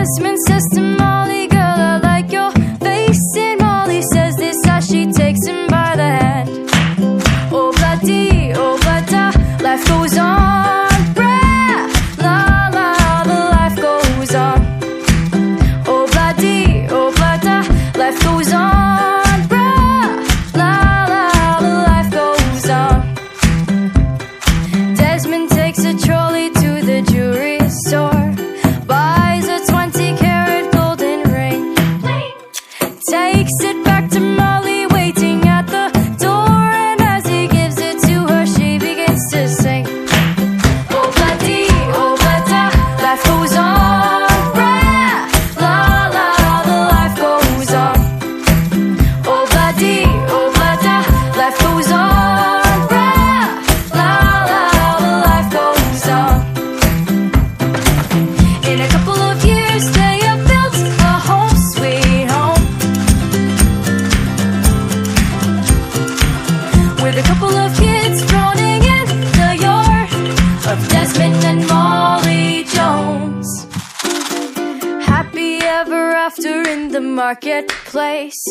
Desmond says to Molly, girl, I like your face. And Molly says this as she takes him by the hand. Oh, bloody, oh, blada, life goes on. Bra, la, la, the life goes on. Oh, bloody, oh, blada, life goes on. Bra, la, la, the life goes on. Desmond takes a trolley to the jewelry store, buys a 20-carat golden ring, takes it back to Molly waiting at the door, and as he gives it to her, she begins to sing. Oh, bloody, oh, blada, life goes on. Bra, la, la, the life goes on. Oh, bloody, oh, blada, life goes on. Bra, la, la, the life goes on. In a couple of years, they have built a home, sweet home, with a couple of kids droning in the yard of Desmond and Molly Jones. Happy ever after in the marketplace.